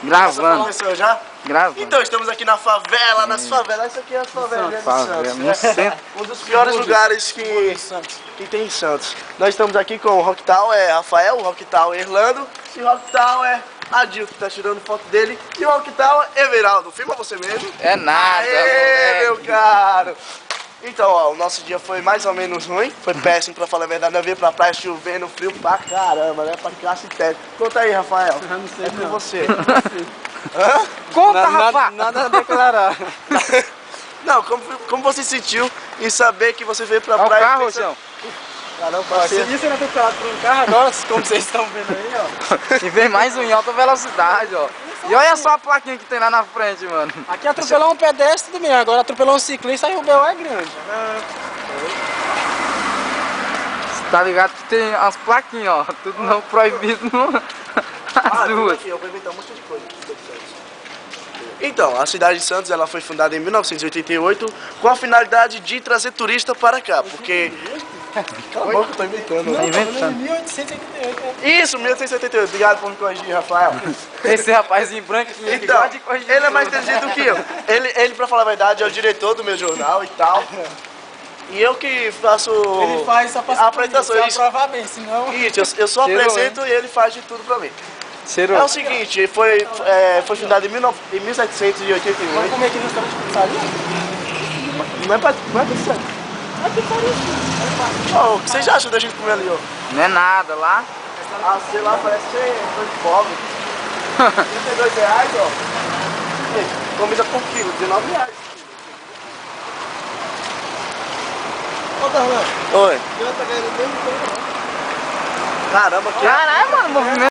Gravando. Começou já? Gravando. Então, estamos aqui na favela, nas favelas. Essa aqui é a favela de Santos, No né? centro. Um dos piores lugares que tem em Santos. Nós estamos aqui com o Rocktal, Rafael, o Rocktal Erlando e o Rocktal Adil, que tá tirando foto dele. E o Rocktal Everaldo. Filma você mesmo. É nada, Aê, meu caro. Então, ó, o nosso dia foi mais ou menos ruim. Foi péssimo, pra falar a verdade. Nós veio pra praia chovendo, frio pra caramba, né? Pra classe técnica. Conta aí, Rafael. Eu não sei, É com você. Hã? Conta, Rafa! Nada a declarar. Não, como você se sentiu em saber que você veio pra Olha o praia... carro, pensando- João. Caramba, Ó, esse você... dia sendo atropelado por um carro agora, como vocês estão vendo aí, ó. E vem mais um em alta velocidade, ó. E olha só a plaquinha que tem lá na frente, mano. Aqui atropelou um pedestre também, agora atropelou um ciclista e o B.O. é grande. Você tá ligado que tem as plaquinhas, ó. Tudo não proibido as duas. Aqui, eu vou inventar um monte de coisa. Então, a cidade de Santos ela foi fundada em 1988 com a finalidade de trazer turista para cá, porque... Cala a boca, eu tô inventando. Tá inventando. Em 1888, né? Isso, 1888. Obrigado por me corrigir, Rafael. Esse rapazinho branquinho que Então, gosta de corrigir ele é mais tudo. inteligente do que eu. Ele, pra falar a verdade, é o diretor do meu jornal e tal. E eu que faço Ele faz só pra a apresentação. se Isso, aprovar bem, senão... eu só Cheirou, apresento e ele faz de tudo pra mim. Cheirou. É o seguinte, foi fundado em 1788. Vamos comer aqui no restaurante de pizzaria? Não é pra Santos. Ô, o que vocês acham da gente comer ali, ó? Não é nada lá. Ah, sei lá, parece ser coisa de pobre. R$32, ó. Ei, comida por quilo, R$19. Ô, Darlan, Oi. eu tô ganhando o mesmo tempo, não. Caramba, que... Caralho, mano, movimento.